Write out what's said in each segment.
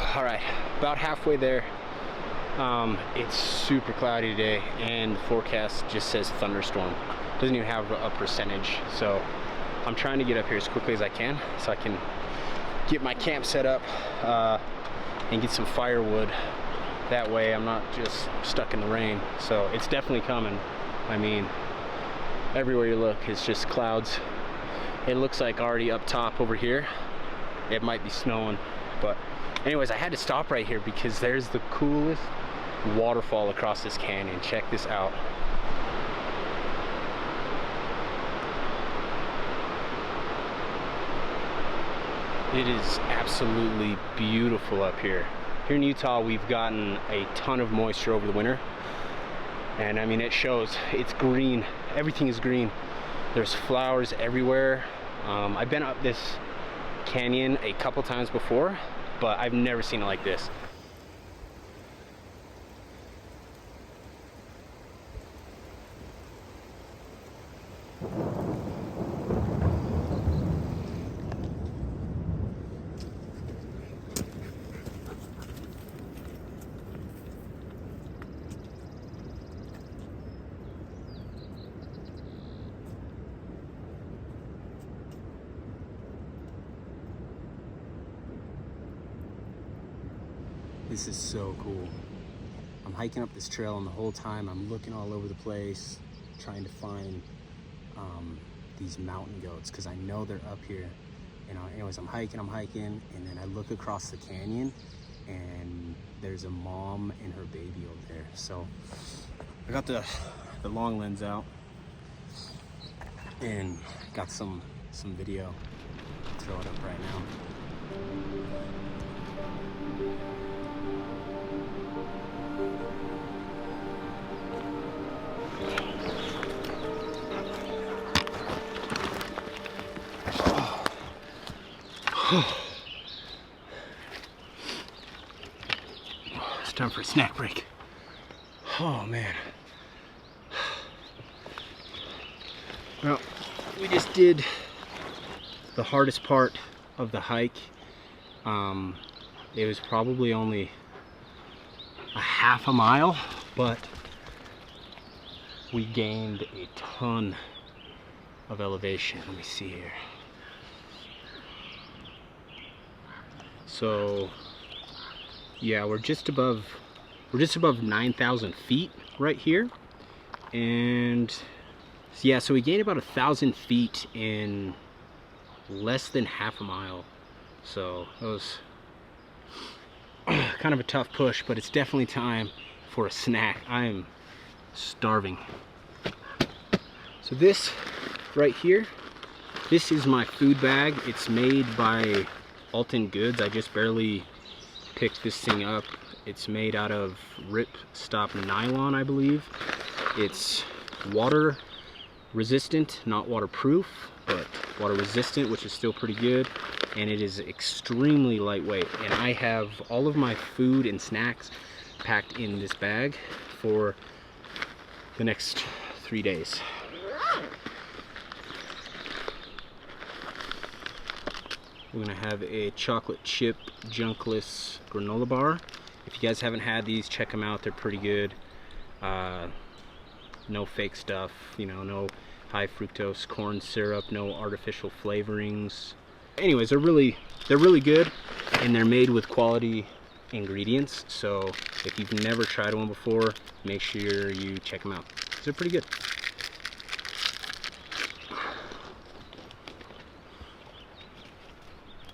All right, about halfway there. It's super cloudy today, and the forecast just says thunderstorm. Doesn't even have a percentage, so I'm trying to get up here as quickly as I can so I can get my camp set up and get some firewood. That way I'm not just stuck in the rain. So it's definitely coming. I mean, everywhere you look it's just clouds. It looks like already up top over here it might be snowing, but anyways, I had to stop right here because there's the coolest waterfall across this canyon. Check this out. It is absolutely beautiful up here. Here in Utah, we've gotten a ton of moisture over the winter. And I mean, it shows. It's green. Everything is green. There's flowers everywhere. I've been up this canyon a couple times before, but I've never seen it like this. This is so cool. I'm hiking up this trail, and the whole time I'm looking all over the place trying to find these mountain goats because I know they're up here. You know, anyways, I'm hiking, and then I look across the canyon and there's a mom and her baby over there. So I got the long lens out and got some video. I'll throw it up right now. It's time for a snack break. Oh man. Well, we just did the hardest part of the hike. It was probably only a half a mile, but we gained a ton of elevation. Let me see here. So yeah, we're just above 9,000 feet right here. And yeah, so we gained about 1,000 feet in less than half a mile. So that was kind of a tough push, but it's definitely time for a snack. I am starving. So this right here, this is my food bag. It's made by Alton Goods. I just barely picked this thing up. It's made out of rip-stop nylon, I believe. It's water resistant, not waterproof, but water resistant, which is still pretty good. And it is extremely lightweight. And I have all of my food and snacks packed in this bag for the next 3 days. We're gonna have a chocolate chip junkless granola bar. If you guys haven't had these, check them out. They're pretty good. No fake stuff, you know, no high fructose corn syrup, no artificial flavorings. Anyways, they're really good, and they're made with quality ingredients. So if you've never tried one before, make sure you check them out. They're pretty good.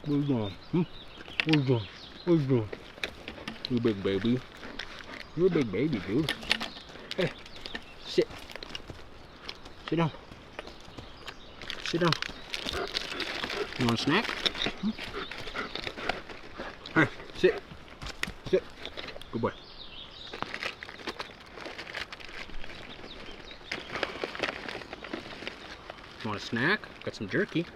What you doing? What you doing? What you doing? You big baby. You're a big baby, dude. Hey, sit. Sit down. Sit down. You want a snack? Hey, sit. Sit. Good boy. You want a snack? Got some jerky.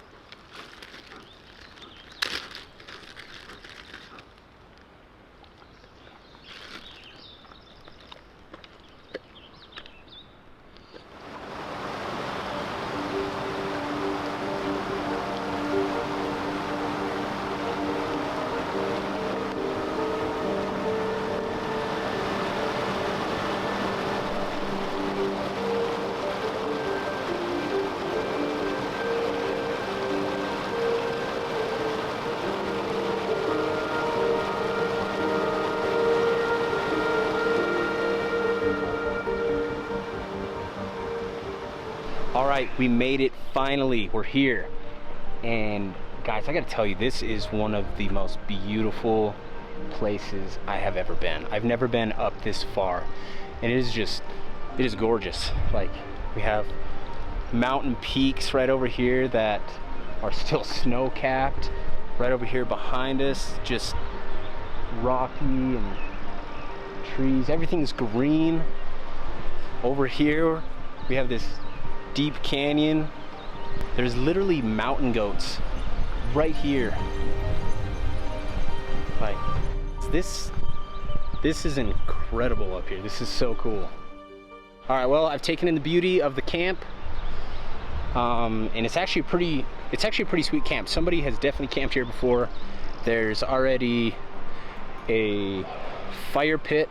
All right, we made it finally. We're here. And guys, I gotta tell you, this is one of the most beautiful places I have ever been. I've never been up this far. And it is gorgeous. Like, we have mountain peaks right over here that are still snow-capped. Right over here behind us, just rocky and trees. Everything's green. Over here, we have this deep canyon. There's literally mountain goats right here. Like, this is incredible up here. This is so cool. All right, well, I've taken in the beauty of the camp, and it's actually a pretty sweet camp. Somebody has definitely camped here before. There's already a fire pit.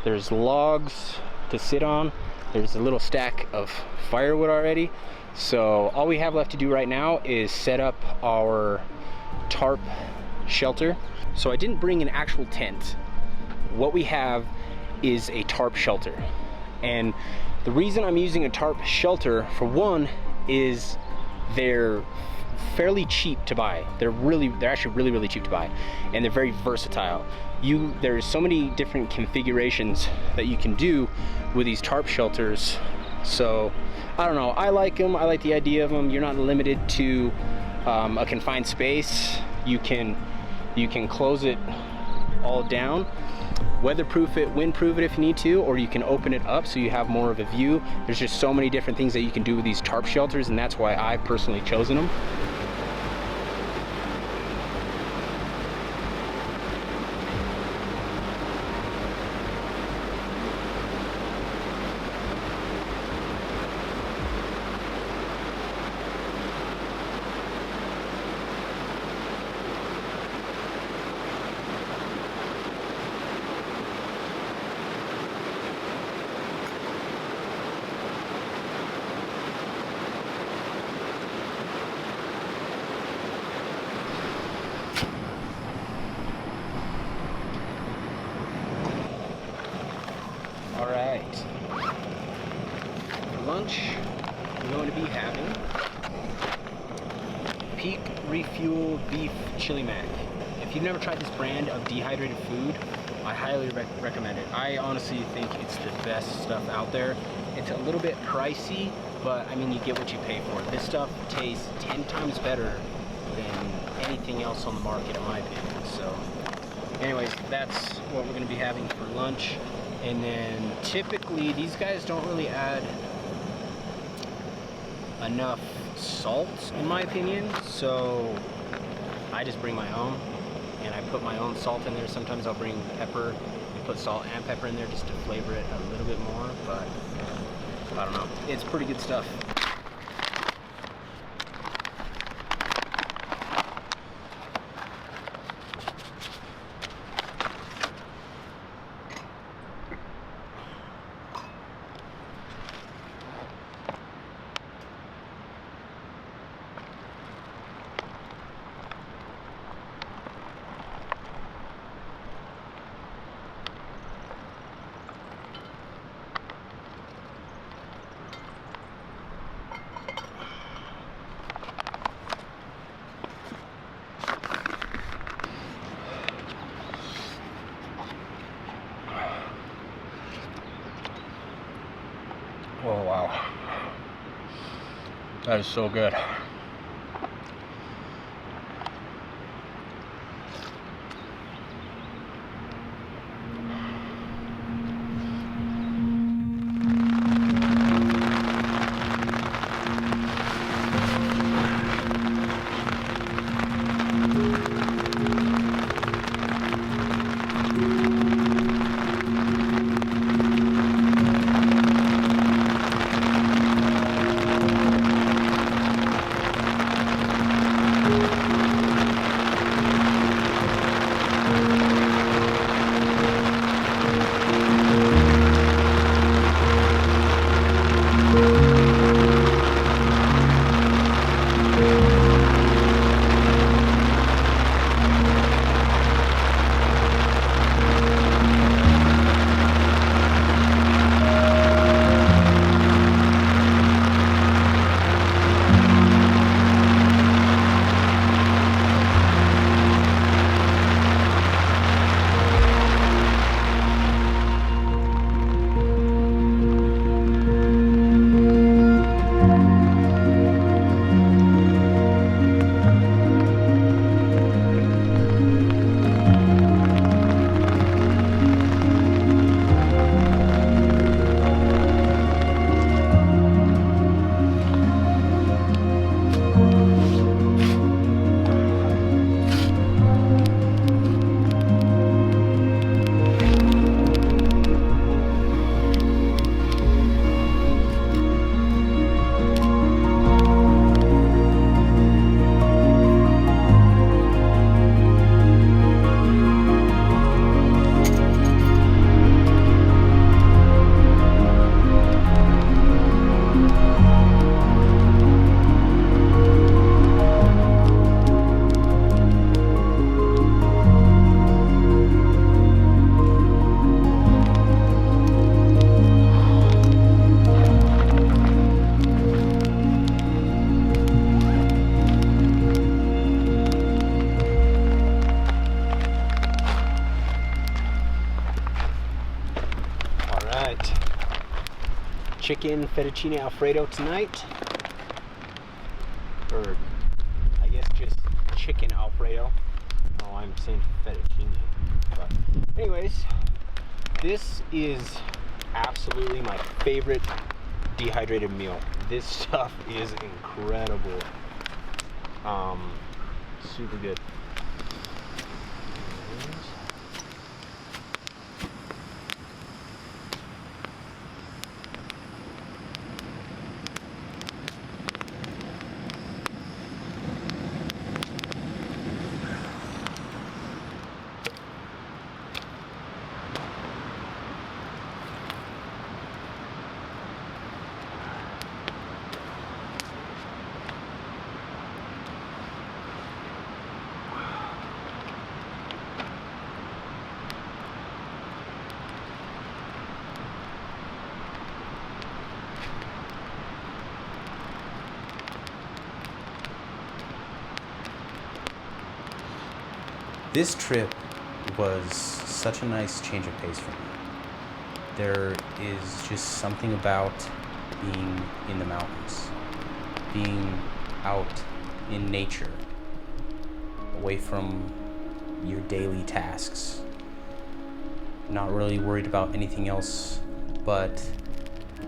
There's logs to sit on. There's a little stack of firewood already. So all we have left to do right now is set up our tarp shelter. So I didn't bring an actual tent. What we have is a tarp shelter. And the reason I'm using a tarp shelter, for one, is they're fairly cheap to buy. They're actually really cheap to buy, and they're very versatile. There's so many different configurations that you can do with these tarp shelters. So I don't know, I like them. I like the idea of them. You're not limited to a confined space. You can close it all down, weatherproof it, windproof it if you need to, or you can open it up so you have more of a view. There's just so many different things that you can do with these tarp shelters, and that's why I've personally chosen them. Lunch, we're going to be having Peak Refuel Beef Chili Mac. If you've never tried this brand of dehydrated food, I highly recommend it. I honestly think it's the best stuff out there. It's a little bit pricey, but I mean, you get what you pay for. This stuff tastes 10 times better than anything else on the market, in my opinion. So anyways, that's what we're going to be having for lunch. And then typically these guys don't really add enough salt, in my opinion, so I just bring my own, and I put my own salt in there. Sometimes I'll bring pepper and put salt and pepper in there just to flavor it a little bit more, but I don't know, it's pretty good stuff. Oh wow, that is so good. chicken fettuccine alfredo tonight. Or, I guess just chicken alfredo. Oh, I'm saying fettuccine. But anyways, this is absolutely my favorite dehydrated meal. This stuff is incredible. Super good. This trip was such a nice change of pace for me. There is just something about being in the mountains, being out in nature, away from your daily tasks, not really worried about anything else but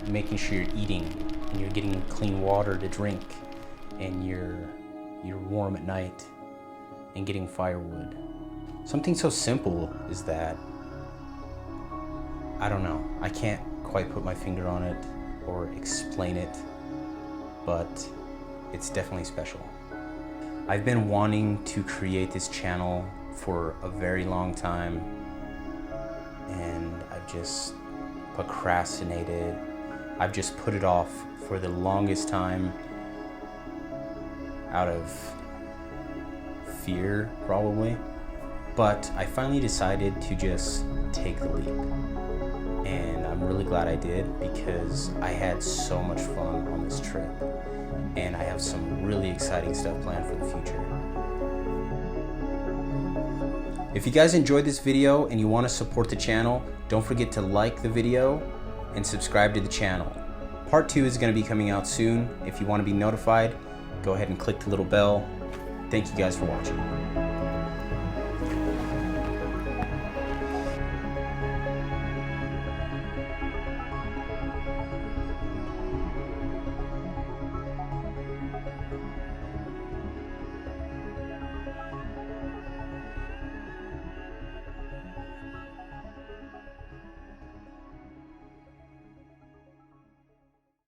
making sure you're eating and you're getting clean water to drink and you're warm at night and getting firewood. Something so simple is that, I don't know, I can't quite put my finger on it or explain it, but it's definitely special. I've been wanting to create this channel for a very long time, and I've just procrastinated. I've just put it off for the longest time out of fear, probably. But I finally decided to just take the leap. And I'm really glad I did, because I had so much fun on this trip. And I have some really exciting stuff planned for the future. If you guys enjoyed this video and you want to support the channel, don't forget to like the video and subscribe to the channel. Part 2 is going to be coming out soon. If you want to be notified, go ahead and click the little bell. Thank you guys for watching.